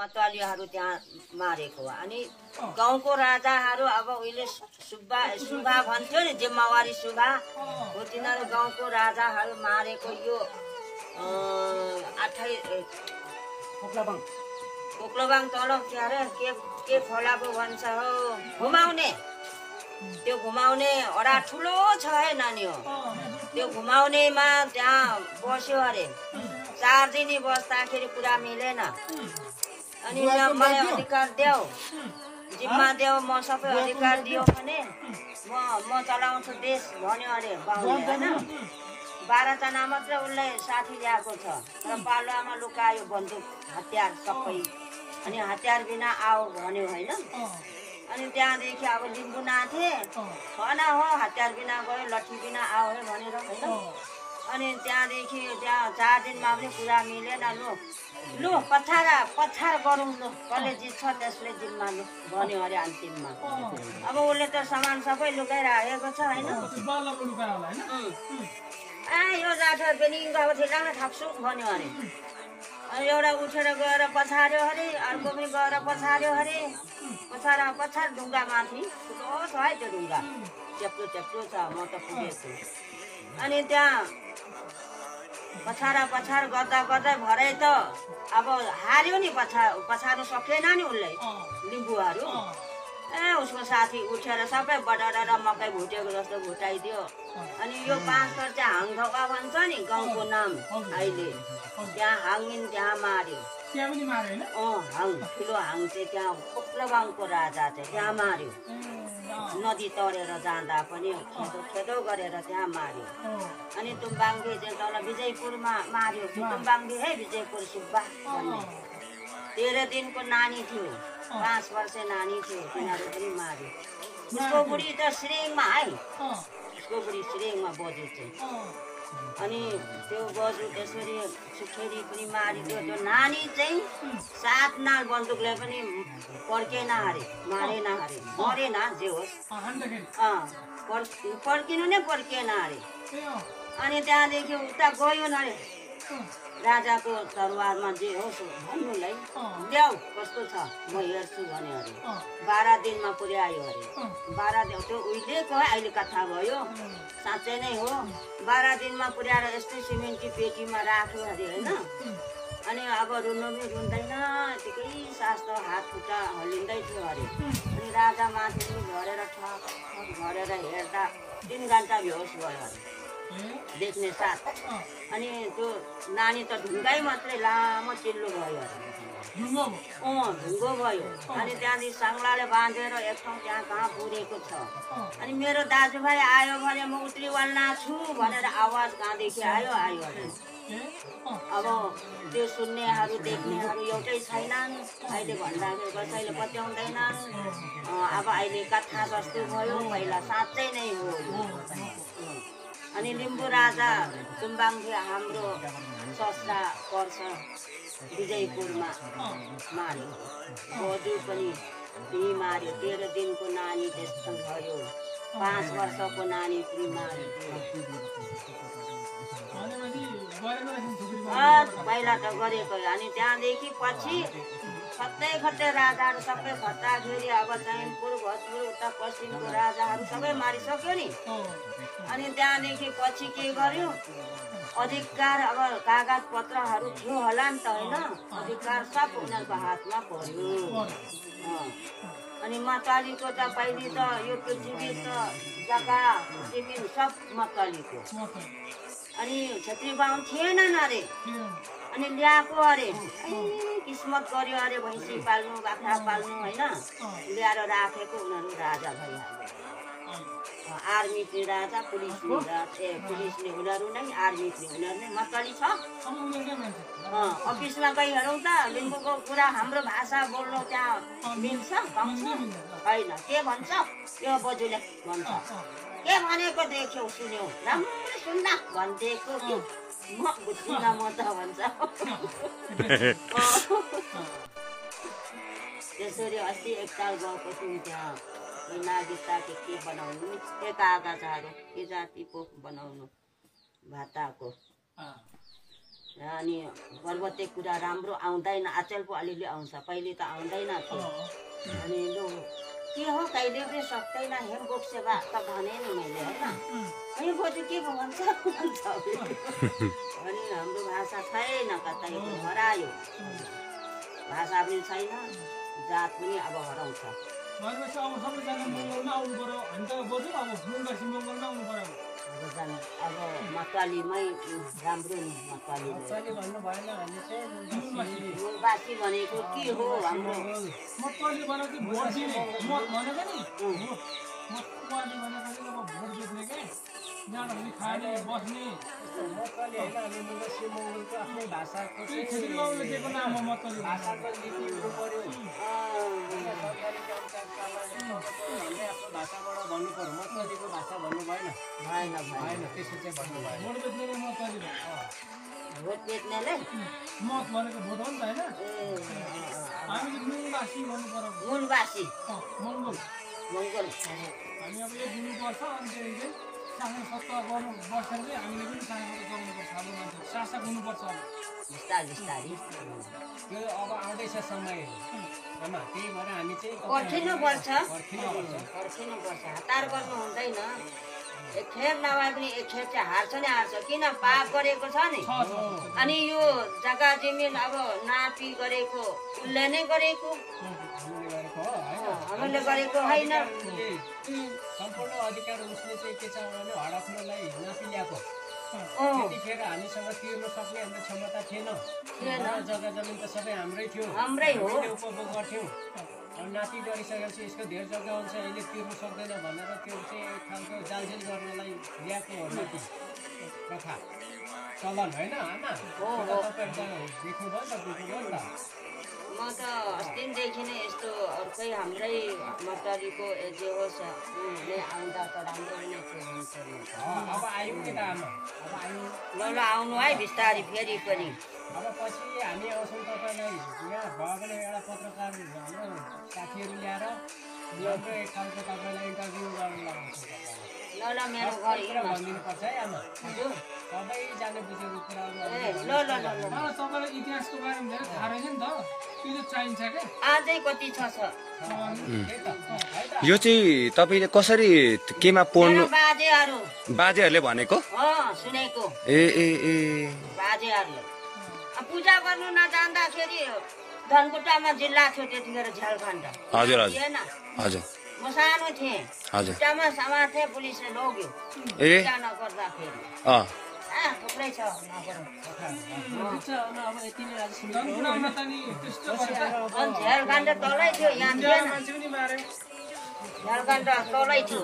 मतवालीहरू त्यहाँ मारेको। अनि गाउँको राजाहरू अब उहिले सुब्बा भन्थ्यो नि, जिम्मेवारी सुब्बा हो, तिनीहरू गाउँको राजाहरू मारेको। यो कोक्लोबाङ तल के खोला पो भन्छ हो, घुमाउने, त्यो घुमाउने अडा ठुलो छ है नानी हो। त्यो घुमाउनेमा त्यहाँ बस्यो अरे, 4 दिन बस्दाखेरि कुरा मिलेन। अनि मलाई अधिकार देऊ, जिम्मा देऊ, म सबै अधिकार दियो भने म चलाउँछु देश भन्यो अरे बाहुनले होइन। 12 जना मात्र उसलाई साथी ल्याएको छ, तर पालुवामा लुकायो बन्दुक हतियार सबै। अनि हतियार बिना आऊ भन्यो होइन। अनि त्यहाँदेखि अब लिम्बू नाथे भन हो, हतियार बिना गयो, लट्ठी बिना आऊ है भनेर होइन। अनि त्यहाँदेखि त्यहाँ 4 दिनमा पनि कुरा मिलेन। लु पछार गरौँ, लु कसले जित्छ त्यसले जिम्मा लु भन्यो अरे अन्तिममा। अब उसले त सामान सबै लुकाइराखेको छ होइन। यो जाठ बेनिङ अब थिलाङ थाक्छु भन्यो अरे। अनि एउटा उठेर गएर पछार्यो अरे, अर्को पनि गएर पछार्यो अरे। पछार ढुङ्गा माथि ठुलो छ है त्यो ढुङ्गा, च्याप्लो छ, म त पुगेछु। अनि त्यहाँ पछार गर्दा भरे त अब हार्यो नि, पछार्नु सकेन नि उसले लिम्बूहरू। उसको साथी उठेर सबै बडाएर मकै भुटेको जस्तो भुटाइदियो। अनि यो 5 घर चाहिँ हाङधौका भन्छ नि गाउँको नाम अहिले, त्यहाँ हाङिन त्यहाँ मार्यो। हाङ ठुलो हाङ चाहिँ त्यहाँ कोक्लोबाङको राजा चाहिँ त्यहाँ मार्यो। नदी तरेर जाँदा पनि खेदो गरेर त्यहाँ मार्यो। अनि तुम्बाङ्गे चाहिँ तल विजयपुरमा मार्यो। तुम्बाङ्गे है विजयपुर सुब्बा भन्ने 13 दिनको नानी थियो, 5 वर्ष नानी थियो, तिनीहरू पनि मार्यो। उसको बुढी त सिरिङमा है, उसको बुढी सिरिङमा बजु चाहिँ। अनि त्यो बजु त्यसरी सुखेरी पनि मारिदियो। त्यो नानी चाहिँ 7 नाल बन्दुकले पनि पड्केन अरे, मारेन अरे, मरेन जे होस्, पड्किनु नै पड्केन अरे। अनि त्यहाँदेखि उता गयो अरे राजाको दरबारमा, जे होस् भन्नुलाई ल्याऊ कस्तो छ म हेर्छु भन्यो अरे। 12 दिनमा पुर्यायो अरे। 12 दिन त्यो उहिलेको है, अहिले कथा भयो, साँच्चै नै हो। 12 दिनमा पुर्याएर यस्तै सिमेन्टी पेटीमा राख्यो अरे होइन। अनि अब रुनु पनि रुन्दैन, यतिकै सास त हात खुट्टा हल्लिँदै थियो अरे। अनि राजा माथि पनि झरेर ठक झरेर हेर्दा 3 घन्टा बेहोस भयो अरे देख्ने साथ। अनि त्यो नानी त ढुङ्गै मात्रै लामो चिल्लो भयो अरे, ढुङ्गो भयो। अनि त्यहाँदेखि साङ्लाले बाँधेर एक ठाउँ त्यहाँ कहाँ पुरेको छ। अनि मेरो दाजुभाइ आयो भने म उत्रिवाल्ना छु भनेर आवाज कहाँदेखि आयो अरे। अब त्यो सुन्नेहरू देख्नेहरू एउटै छैनन्, अहिले भन्दाखेरि कसैले पत्याउँदैनन्। अब अहिले कथा जस्तो भयो, पहिला साँच्चै नै हो। अनि लिम्बू राजा तुम्बाङ्गे हाम्रो सस्ता पर्छ विजयपुरमा मार्यो। बजु पनि त्यही मार्यो। 13 दिनको नानी त्यस्तो भयो, 5 वर्षको नानी पनि मार्यो। पहिला त गरेको। अनि त्यहाँदेखि पछि खत्तै राजाहरू सबै खत्ताखेरि अब चैनपुर भोजपुर उता पश्चिमको राजाहरू सबै मारिसक्यो नि। अनि त्यहाँदेखि पछि के गर्यो, अधिकार अब कागज पत्रहरू थियो होला नि त होइन, अधिकार सब उनीहरूको हातमा पर्यो। अनि मतवालीको त पहिले त यो पृथ्वी त जग्गा जमिन सब मतवालीको। अनि छेत्री बाहुन थिएनन् अरे। अनि ल्याएको अरे, किस्मत गर्यो अरे, भैँसी पाल्नु बाख्रा पाल्नु होइन, ल्याएर राखेको। उनीहरू राजा भइहाल्यो। आर्मी पनि राजा, पुलिस पनि राजा, पुलिसले उनीहरू नै, आर्मी पनि उनीहरू नै। मतवाली छ अफिसमा गई हेरौँ त, लिम्बूको कुरा हाम्रो भाषा बोल्नु त्यहाँ मिल्छ पाउँछ होइन। के भन्छ यो बजुले भन्छ, के भनेको देख्यौ सुन्यौ, राम्रो सुन्दा भनिदिएको कि म बुझ्दिनँ म त भन्छ। त्यसरी अस्ति एकताल गएको थियौँ त्यहाँ, नागिता के बनाउनु, एक आगाछाहरू के जाति पो बनाउनु भाताको। अनि पर्वते कुरा राम्रो आउँदैन आचल पो अलिअलि आउँछ पहिले त आउँदैन थियो अनि लु के हो कहिले पनि सक्दैन हेम बोक सेवा त भने नि मैले होइन अनि बोजू के भन्छ अनि हाम्रो भाषा छैन कतै हरायो भाषा पनि छैन जात पनि अब हराउँछ भनेपछि अब सबैजना मङ्गलमा आउनु पर्यो हामी त बोजू अब मुङ्गासी मङ्गलमा आउनु पर्यो अब मतवालीमै राम्रो नि मतवाली भन्नु भएन भने चाहिँ मुलबासी भनेको के हो हाम्रो मतवाली भनेको भोट दिने मत भनेको नि मतवाली भनेको चाहिँ अब भोट बेच्ने क्या जाँदा पनि खाने बस्ने मतवाली होइन हामी मुङ्गासी मङ्गलको आफ्नै भाषाको चाहिँ दिएको नाम हो मतवाली भाषाको नीति हुनु पर्यो सरकारी कर्मचारी आफ्नो भाषाबाट भन्नु पर्यो मतवालीको भाषा भन्नु भएन भएन त्यसो चाहिँ भन्नु भएन भोट बेच्नेले मतवाली भोट बेच्नेले मत भनेको भोट हो नि त होइन हामीले मुलबासी भन्नु पर्यो मुलबासी मङ्गल मङ्गल हामी अब एक दिनुपर्छ अनि चाहिँ शासन सत्ता गर्नु बसेर चाहिँ हामीले पनि शासन सत्ता गर्नुपर्छ हाम्रो मान्छे शासक हुनुपर्छ बिस्तारै बिस्तारै त्यो अब आउँदैछ समय आमा त्यही भएर हामी चाहिँ पर्खिनुपर्छ हतार गर्नु हुँदैन एक खेर नभए पनि एक खेर चाहिँ हार्छ नै हार्छ किन पाप गरेको छ नि अनि यो जग्गा जमिन अब नापी गरेको उसले नै गरेको हामीले गरेको होइन सम्पूर्ण अधिकार उसले चाहिँ के छ भने हडप्नलाई नापी ल्याएको त्यतिखेर हामीसँग तिर्न सक्ने हाम्रो क्षमता थिएन जग्गा जमिन त सबै हाम्रै थियो हाम्रै हो उपभोग गर्थ्यौँ नापी गरिसकेपछि यसको धेरै जग्गा हुन्छ यसले तिर्नु सक्दैन भनेर त्यो चाहिँ एक खालको जालझेल गर्नलाई ल्याएको हो नापी प्रथा चलन होइन आमा तपाईँहरू देख्नुभयो नि त बुझ्नुभयो नि त म त अस्तिदेखि नै यस्तो अर्कै हाम्रै मतवालीको जे होस् आउँदा त राम्रो नै थियो अब आयौँ नि त आमा अब आयौँ ल आउनु है बिस्तारै फेरि पनि अब पछि हामी आउँछौँ तपाईँलाई यहाँ भयो भने एउटा पत्रकार हाम्रो साथीहरू ल्याएर राम्रो एक खालको तपाईँलाई इन्टरभ्यू गर्न लगाउँछौँ ल मेरो घर भनिदिनुपर्छ है आमा हजुर सबैजना बुझेको कुराहरू ल तपाईँलाई इतिहासको बारेमा धेरै थाहा रहेछ नि त त्यो चाहिन्छ क्या आजै कति छ यो चाहिँ तपाईँले कसरी केमा पढ्नु बाजेहरूले भनेको सुनेको ए ए ए बाजेहरूले पूजा गर्नु नजान्दाखेरि धनकुटामा जिल्ला थियो त्यतिखेर झ्यालखण्ड हजुर हजुर हजुर म सानो थिएँ हजुर खुट्टामा समाथे पुलिसले लग्यो ए नगर्दाखेरि थुप्रै छ झ्यालखण्ड तलै थियो यहाँ झ्यालखण्ड तलै थियो